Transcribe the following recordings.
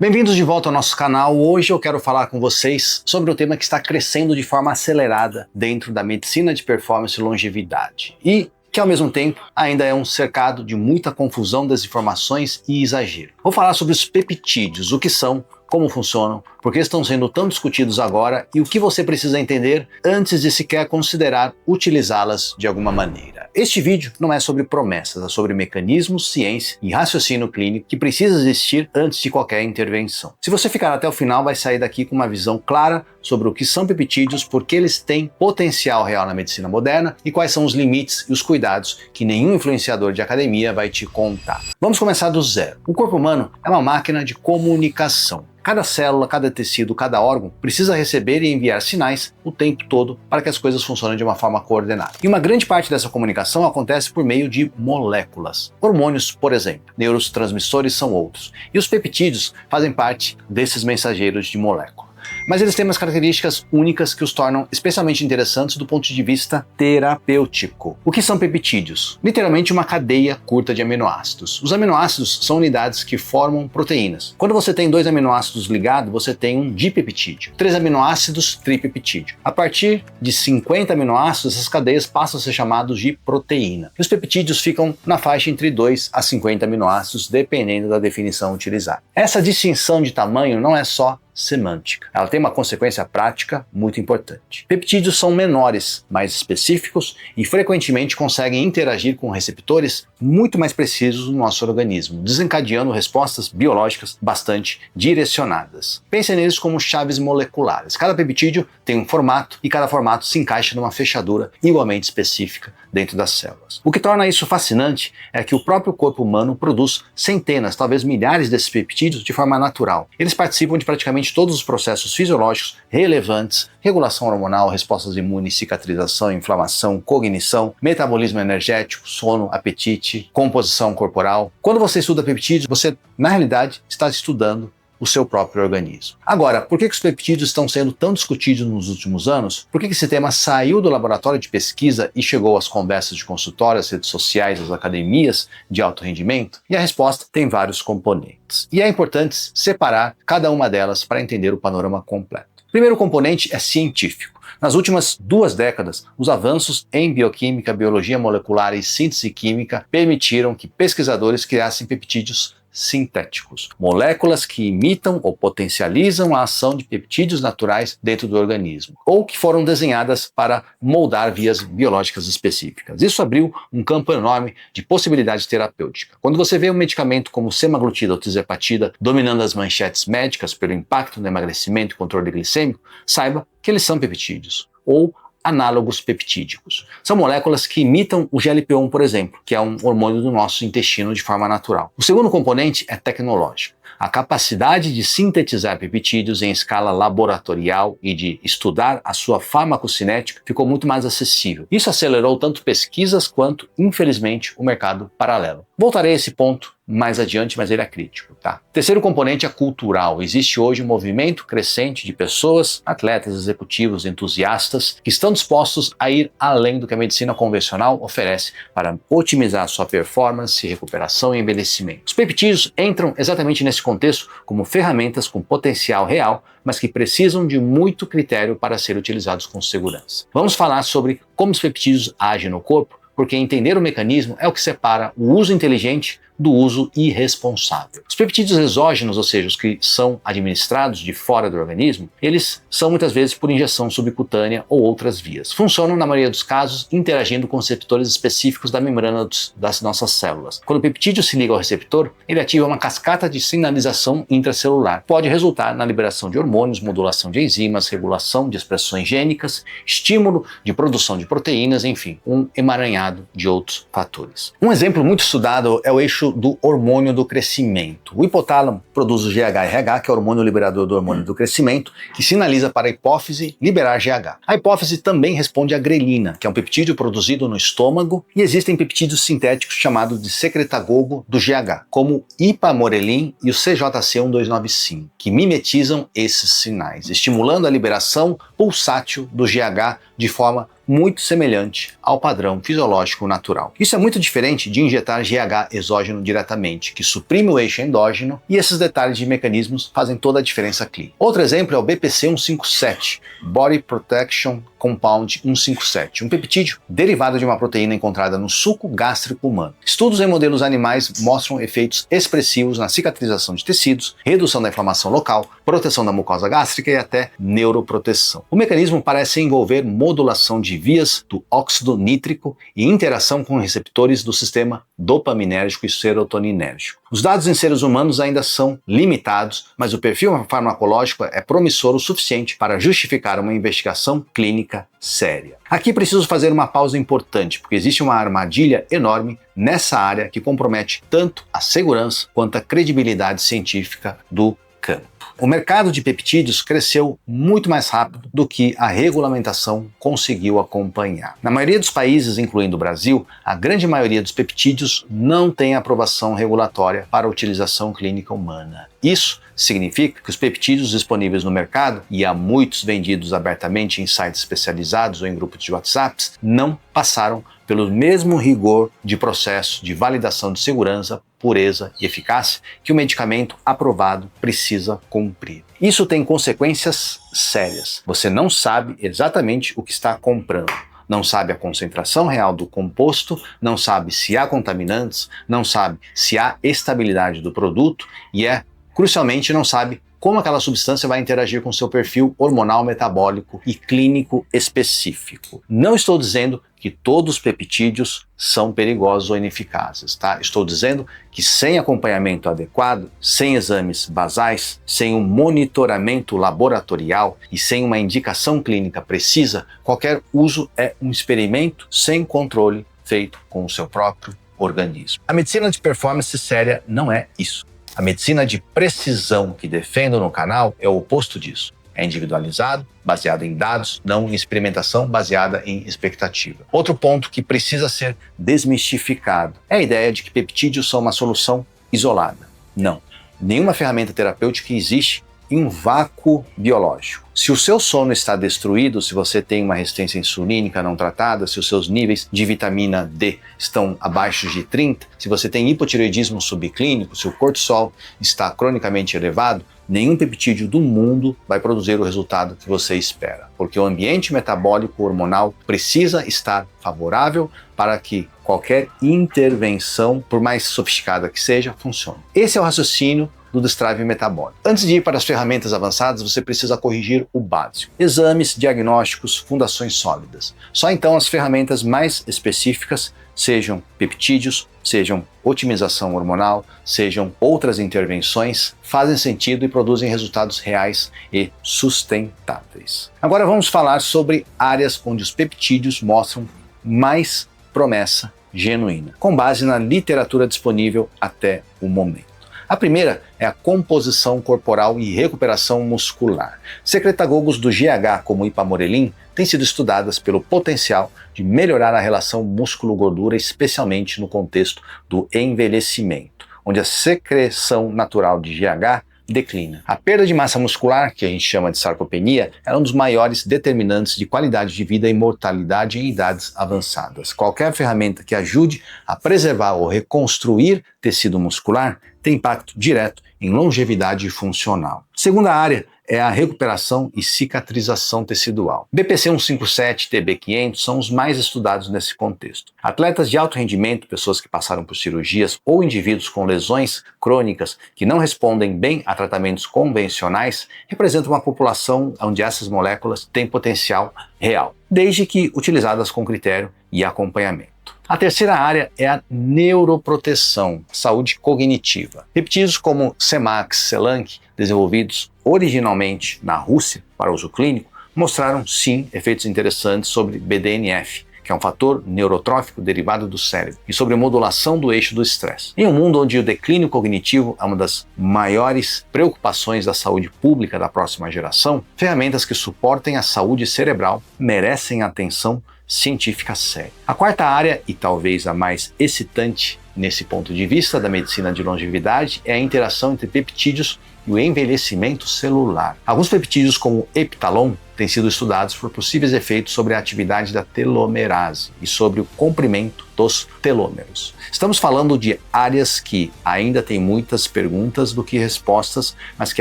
Bem-vindos de volta ao nosso canal. Hoje eu quero falar com vocês sobre um tema que está crescendo de forma acelerada dentro da medicina de performance e longevidade e que ao mesmo tempo ainda é um cercado de muita confusão, desinformações e exagero. Vou falar sobre os peptídeos, o que são, como funcionam, por que estão sendo tão discutidos agora e o que você precisa entender antes de sequer considerar utilizá-las de alguma maneira. Este vídeo não é sobre promessas, é sobre mecanismos, ciência e raciocínio clínico que precisa existir antes de qualquer intervenção. Se você ficar até o final, vai sair daqui com uma visão clara sobre o que são peptídeos, por que eles têm potencial real na medicina moderna e quais são os limites e os cuidados que nenhum influenciador de academia vai te contar. Vamos começar do zero. O corpo humano é uma máquina de comunicação. Cada célula, cada tecido, cada órgão precisa receber e enviar sinais o tempo todo para que as coisas funcionem de uma forma coordenada. E uma grande parte dessa comunicação acontece por meio de moléculas. Hormônios, por exemplo, neurotransmissores são outros. E os peptídeos fazem parte desses mensageiros de molécula. Mas eles têm umas características únicas que os tornam especialmente interessantes do ponto de vista terapêutico. O que são peptídeos? Literalmente uma cadeia curta de aminoácidos. Os aminoácidos são unidades que formam proteínas. Quando você tem 2 aminoácidos ligados, você tem um dipeptídeo. 3 aminoácidos, tripeptídeo. A partir de 50 aminoácidos, essas cadeias passam a ser chamadas de proteína. E os peptídeos ficam na faixa entre 2 a 50 aminoácidos, dependendo da definição utilizada. Essa distinção de tamanho não é só semântica. Ela tem uma consequência prática muito importante. Peptídeos são menores, mais específicos e frequentemente conseguem interagir com receptores muito mais precisos no nosso organismo, desencadeando respostas biológicas bastante direcionadas. Pensem neles como chaves moleculares. Cada peptídeo tem um formato e cada formato se encaixa numa fechadura igualmente específica dentro das células. O que torna isso fascinante é que o próprio corpo humano produz centenas, talvez milhares desses peptídeos de forma natural. Eles participam de praticamente todos os processos fisiológicos relevantes: regulação hormonal, respostas imunes, cicatrização, inflamação, cognição, metabolismo energético, sono, apetite, composição corporal. Quando você estuda peptídeos, você, na realidade, está estudando o seu próprio organismo. Agora, por que os peptídeos estão sendo tão discutidos nos últimos anos? Por que esse tema saiu do laboratório de pesquisa e chegou às conversas de consultório, às redes sociais, às academias de alto rendimento? E a resposta tem vários componentes. E é importante separar cada uma delas para entender o panorama completo. O primeiro componente é científico. Nas últimas 2 décadas, os avanços em bioquímica, biologia molecular e síntese química permitiram que pesquisadores criassem peptídeos sintéticos, moléculas que imitam ou potencializam a ação de peptídeos naturais dentro do organismo, ou que foram desenhadas para moldar vias biológicas específicas. Isso abriu um campo enorme de possibilidade terapêutica. Quando você vê um medicamento como semaglutida ou tirzepatida dominando as manchetes médicas pelo impacto no emagrecimento e controle glicêmico, saiba que eles são peptídeos, ou análogos peptídicos. São moléculas que imitam o GLP-1, por exemplo, que é um hormônio do nosso intestino de forma natural. O segundo componente é tecnológico. A capacidade de sintetizar peptídeos em escala laboratorial e de estudar a sua farmacocinética ficou muito mais acessível. Isso acelerou tanto pesquisas quanto, infelizmente, o mercado paralelo. Voltarei a esse ponto mais adiante, mas ele é crítico, tá? Terceiro componente é cultural. Existe hoje um movimento crescente de pessoas, atletas, executivos, entusiastas, que estão dispostos a ir além do que a medicina convencional oferece para otimizar sua performance, recuperação e envelhecimento. Os peptídeos entram exatamente nesse contexto como ferramentas com potencial real, mas que precisam de muito critério para serem utilizados com segurança. Vamos falar sobre como os peptídeos agem no corpo, porque entender o mecanismo é o que separa o uso inteligente do uso irresponsável. Os peptídeos exógenos, ou seja, os que são administrados de fora do organismo, eles são muitas vezes por injeção subcutânea ou outras vias. Funcionam, na maioria dos casos, interagindo com receptores específicos da membrana das nossas células. Quando o peptídeo se liga ao receptor, ele ativa uma cascata de sinalização intracelular. Pode resultar na liberação de hormônios, modulação de enzimas, regulação de expressões gênicas, estímulo de produção de proteínas, enfim, um emaranhado de outros fatores. Um exemplo muito estudado é o eixo do hormônio do crescimento. O hipotálamo produz o GHRH, que é o hormônio liberador do hormônio do crescimento, que sinaliza para a hipófise liberar GH. A hipófise também responde à grelina, que é um peptídeo produzido no estômago, e existem peptídeos sintéticos chamados de secretagogo do GH, como o ipamorelin e o CJC1295, que mimetizam esses sinais, estimulando a liberação pulsátil do GH de forma muito semelhante ao padrão fisiológico natural. Isso é muito diferente de injetar GH exógeno diretamente, que suprime o eixo endógeno, e esses detalhes de mecanismos fazem toda a diferença clínica. Outro exemplo é o BPC 157, Body Protection Compound 157, um peptídeo derivado de uma proteína encontrada no suco gástrico humano. Estudos em modelos animais mostram efeitos expressivos na cicatrização de tecidos, redução da inflamação local, proteção da mucosa gástrica e até neuroproteção. O mecanismo parece envolver modulação de vias do óxido nítrico e interação com receptores do sistema dopaminérgico e serotoninérgico. Os dados em seres humanos ainda são limitados, mas o perfil farmacológico é promissor o suficiente para justificar uma investigação clínica séria. Aqui preciso fazer uma pausa importante, porque existe uma armadilha enorme nessa área que compromete tanto a segurança quanto a credibilidade científica do campo. O mercado de peptídeos cresceu muito mais rápido do que a regulamentação conseguiu acompanhar. Na maioria dos países, incluindo o Brasil, a grande maioria dos peptídeos não tem aprovação regulatória para a utilização clínica humana. Isso significa que os peptídeos disponíveis no mercado, e há muitos vendidos abertamente em sites especializados ou em grupos de WhatsApps, não passaram pelo mesmo rigor de processo de validação de segurança, pureza e eficácia que o medicamento aprovado precisa cumprir. Isso tem consequências sérias. Você não sabe exatamente o que está comprando. Não sabe a concentração real do composto, não sabe se há contaminantes, não sabe se há estabilidade do produto e crucialmente, não sabe como aquela substância vai interagir com seu perfil hormonal, metabólico e clínico específico. Não estou dizendo que todos os peptídeos são perigosos ou ineficazes, tá? Estou dizendo que sem acompanhamento adequado, sem exames basais, sem um monitoramento laboratorial e sem uma indicação clínica precisa, qualquer uso é um experimento sem controle feito com o seu próprio organismo. A medicina de performance séria não é isso. A medicina de precisão que defendo no canal é o oposto disso. É individualizado, baseado em dados, não em experimentação baseada em expectativa. Outro ponto que precisa ser desmistificado é a ideia de que peptídeos são uma solução isolada. Não. Nenhuma ferramenta terapêutica existe em um vácuo biológico. Se o seu sono está destruído, se você tem uma resistência insulínica não tratada, se os seus níveis de vitamina D estão abaixo de 30, se você tem hipotireoidismo subclínico, se o cortisol está cronicamente elevado, nenhum peptídeo do mundo vai produzir o resultado que você espera, porque o ambiente metabólico hormonal precisa estar favorável para que qualquer intervenção, por mais sofisticada que seja, funcione. Esse é o raciocínio do Destrave metabólico. Antes de ir para as ferramentas avançadas, você precisa corrigir o básico. Exames, diagnósticos, fundações sólidas. Só então as ferramentas mais específicas, sejam peptídeos, sejam otimização hormonal, sejam outras intervenções, fazem sentido e produzem resultados reais e sustentáveis. Agora vamos falar sobre áreas onde os peptídeos mostram mais promessa genuína, com base na literatura disponível até o momento. A primeira é a composição corporal e recuperação muscular. Secretagogos do GH, como ipamorelin, têm sido estudadas pelo potencial de melhorar a relação músculo-gordura, especialmente no contexto do envelhecimento, onde a secreção natural de GH declina. A perda de massa muscular, que a gente chama de sarcopenia, é um dos maiores determinantes de qualidade de vida e mortalidade em idades avançadas. Qualquer ferramenta que ajude a preservar ou reconstruir tecido muscular tem impacto direto em longevidade funcional. Segunda área é a recuperação e cicatrização tecidual. BPC 157 e TB500 são os mais estudados nesse contexto. Atletas de alto rendimento, pessoas que passaram por cirurgias ou indivíduos com lesões crônicas que não respondem bem a tratamentos convencionais representam uma população onde essas moléculas têm potencial real, desde que utilizadas com critério e acompanhamento. A terceira área é a neuroproteção, saúde cognitiva. Peptídeos como Semax, Selank, desenvolvidos originalmente na Rússia para uso clínico, mostraram sim efeitos interessantes sobre BDNF, que é um fator neurotrófico derivado do cérebro, e sobre modulação do eixo do estresse. Em um mundo onde o declínio cognitivo é uma das maiores preocupações da saúde pública da próxima geração, ferramentas que suportem a saúde cerebral merecem atenção científica séria. A quarta área, e talvez a mais excitante nesse ponto de vista da medicina de longevidade, é a interação entre peptídeos e o envelhecimento celular. Alguns peptídeos, como Eptalon, têm sido estudados por possíveis efeitos sobre a atividade da telomerase e sobre o comprimento dos telômeros. Estamos falando de áreas que ainda têm muitas perguntas do que respostas, mas que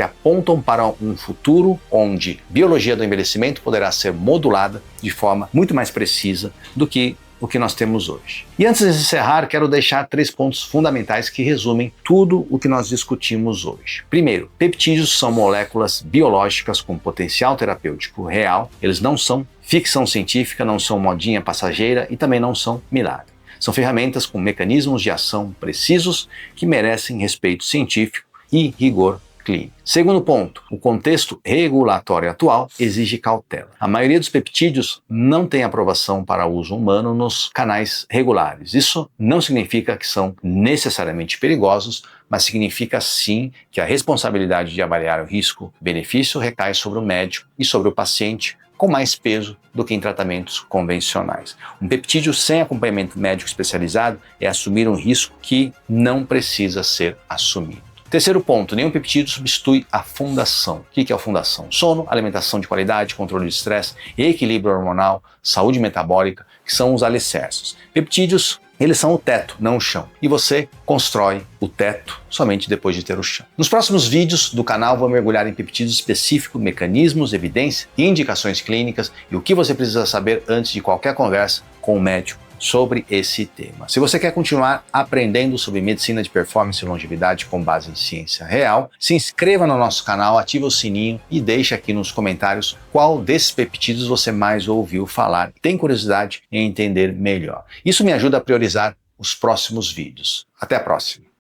apontam para um futuro onde a biologia do envelhecimento poderá ser modulada de forma muito mais precisa do que o que nós temos hoje. E antes de encerrar, quero deixar 3 pontos fundamentais que resumem tudo o que nós discutimos hoje. Primeiro, peptídeos são moléculas biológicas com potencial terapêutico real. Eles não são ficção científica, não são modinha passageira e também não são milagre. São ferramentas com mecanismos de ação precisos que merecem respeito científico e rigor clínico. Segundo ponto, o contexto regulatório atual exige cautela. A maioria dos peptídeos não tem aprovação para uso humano nos canais regulares. Isso não significa que são necessariamente perigosos, mas significa sim que a responsabilidade de avaliar o risco-benefício recai sobre o médico e sobre o paciente, com mais peso do que em tratamentos convencionais. Um peptídeo sem acompanhamento médico especializado é assumir um risco que não precisa ser assumido. Terceiro ponto, nenhum peptídeo substitui a fundação. O que é a fundação? Sono, alimentação de qualidade, controle de estresse, equilíbrio hormonal, saúde metabólica, que são os alicerces. Peptídeos, eles são o teto, não o chão. E você constrói o teto somente depois de ter o chão. Nos próximos vídeos do canal vou mergulhar em peptídeos específicos, mecanismos, evidência, indicações clínicas e o que você precisa saber antes de qualquer conversa com o médico sobre esse tema. Se você quer continuar aprendendo sobre medicina de performance e longevidade com base em ciência real, se inscreva no nosso canal, ative o sininho e deixe aqui nos comentários qual desses peptídeos você mais ouviu falar. Tem curiosidade em entender melhor. Isso me ajuda a priorizar os próximos vídeos. Até a próxima!